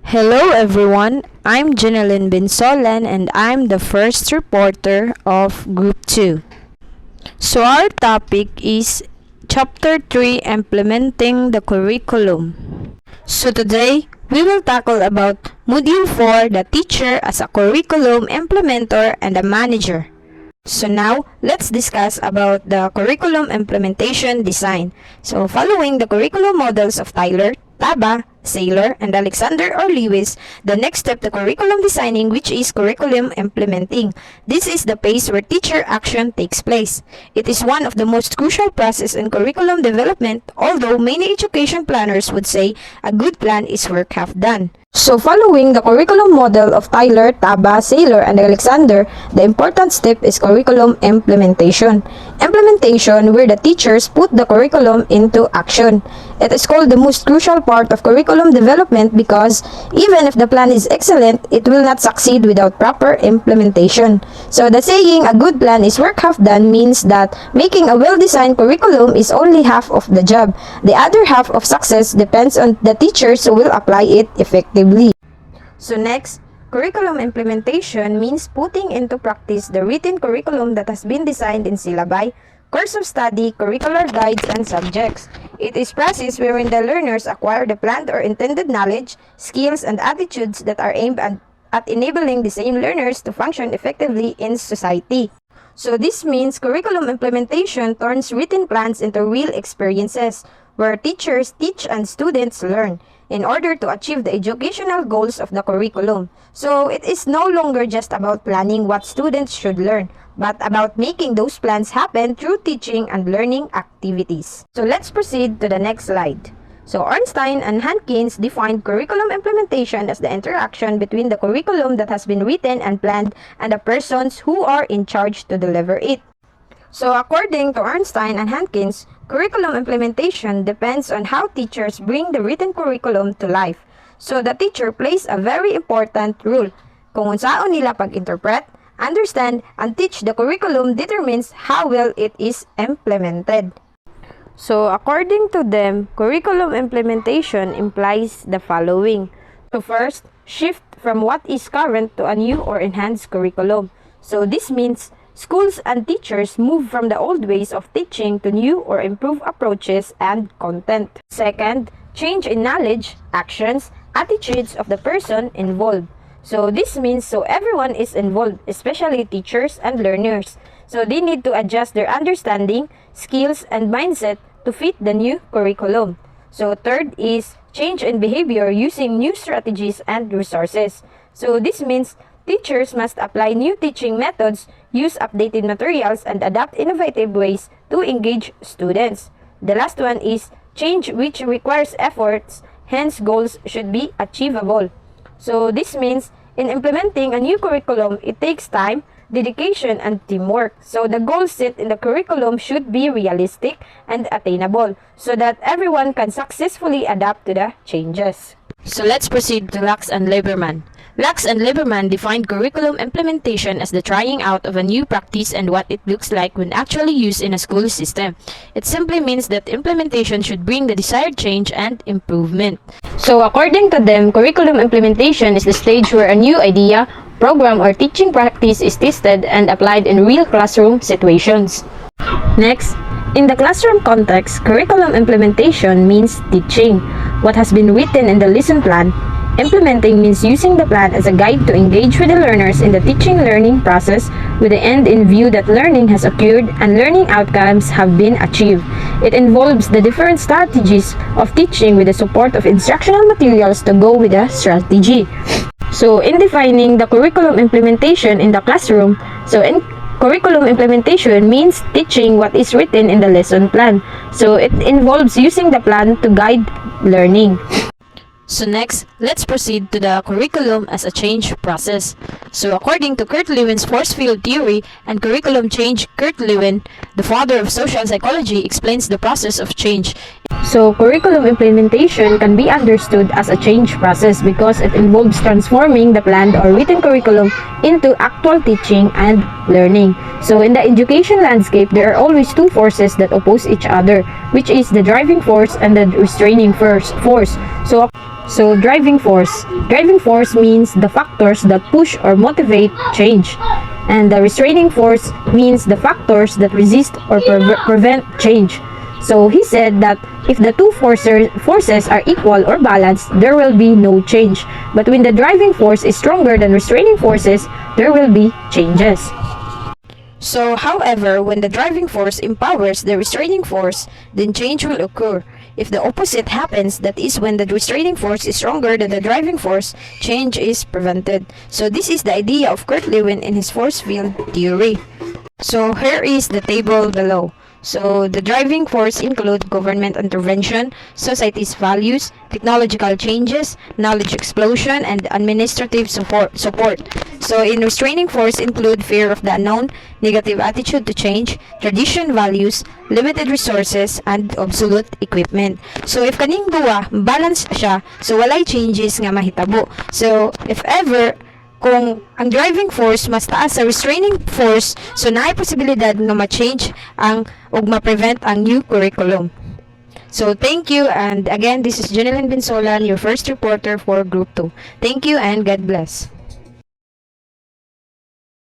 Hello everyone, I'm Jeneline Binsolan and I'm the first reporter of Group 2. So our topic is Chapter 3, Implementing the Curriculum. So today, we will tackle about Module 4, the teacher as a curriculum implementer and a manager. So now, let's discuss about the curriculum implementation design. So following the curriculum models of Tyler, Taba, Saylor, and Alexander or Lewis, the next step to curriculum designing, which is curriculum implementing. This is the phase where teacher action takes place. It is one of the most crucial process in curriculum development, although many education planners would say a good plan is work half done. So following the curriculum model of Tyler, Taba, Saylor, and Alexander, the important step is curriculum implementation. Implementation where the teachers put the curriculum into action. It is called the most crucial part of curriculum development because even if the plan is excellent, it will not succeed without proper implementation. So the saying a good plan is work half done means that making a well-designed curriculum is only half of the job. The other half of success depends on the teachers who will apply it effectively. So next, curriculum implementation means putting into practice the written curriculum that has been designed in syllabi, course of study, curricular guides, and subjects. It is process wherein the learners acquire the planned or intended knowledge, skills, and attitudes that are aimed at enabling the same learners to function effectively in society. So this means curriculum implementation turns written plans into real experiences, where teachers teach and students learn in order to achieve the educational goals of the curriculum. So it is no longer just about planning what students should learn, but about making those plans happen through teaching and learning activities. So let's proceed to the next slide. So Ornstein and Hankins defined curriculum implementation as the interaction between the curriculum that has been written and planned and the persons who are in charge to deliver it. So according to Ornstein and Hankins, curriculum implementation depends on how teachers bring the written curriculum to life. So the teacher plays a very important role. Kung unsaon nila pag-interpret, understand, and teach the curriculum determines how well it is implemented. So according to them, curriculum implementation implies the following. So first, shift from what is current to a new or enhanced curriculum. So this means schools and teachers move from the old ways of teaching to new or improved approaches and content. Second, change in knowledge, actions, attitudes of the person involved. So this means everyone is involved, especially teachers and learners. So they need to adjust their understanding, skills, and mindset to fit the new curriculum. So third is change in behavior using new strategies and resources. So this means teachers must apply new teaching methods, use updated materials, and adapt innovative ways to engage students. The last one is change which requires efforts, hence goals should be achievable. So this means in implementing a new curriculum, it takes time, dedication, and teamwork. So the goals set in the curriculum should be realistic and attainable so that everyone can successfully adapt to the changes. So let's proceed to Lux and Lieberman. Lux and Lieberman defined curriculum implementation as the trying out of a new practice and what it looks like when actually used in a school system. It simply means that implementation should bring the desired change and improvement. So according to them, curriculum implementation is the stage where a new idea, program, or teaching practice is tested and applied in real classroom situations. Next, in the classroom context, curriculum implementation means teaching what has been written in the lesson plan. Implementing means using the plan as a guide to engage with the learners in the teaching-learning process with the end in view that learning has occurred and learning outcomes have been achieved. It involves the different strategies of teaching with the support of instructional materials to go with the strategy. So in defining the curriculum implementation in the classroom, curriculum implementation means teaching what is written in the lesson plan. So it involves using the plan to guide learning. So next, let's proceed to the curriculum as a change process. So according to Kurt Lewin's force field theory and curriculum change, Kurt Lewin, the father of social psychology, explains the process of change. So curriculum implementation can be understood as a change process because it involves transforming the planned or written curriculum into actual teaching and learning. So in the education landscape, there are always two forces that oppose each other, which is the driving force and the restraining force. So So, driving force. Driving force means the factors that push or motivate change. And the restraining force means the factors that resist or prevent change. So, he said that if the two forces are equal or balanced, there will be no change. But when the driving force is stronger than restraining forces, there will be changes. So, however, when the driving force empowers the restraining force, then change will occur. If the opposite happens, that is when the restraining force is stronger than the driving force, change is prevented. So this is the idea of Kurt Lewin in his force field theory. So here is the table below. So the driving force include government intervention, society's values, technological changes, knowledge explosion, and administrative support. So in restraining force include fear of the unknown, negative attitude to change, tradition values, limited resources, and obsolete equipment. So if kaning duwa, balance siya, so walay changes nga mahitabo. So if ever kung ang driving force mas taas sa restraining force, so naay posibilidad nga ma-change ang ug ma-prevent ang new curriculum. So thank you, and again, this is Jeneline Binsolan, your first reporter for Group 2. Thank you and God bless.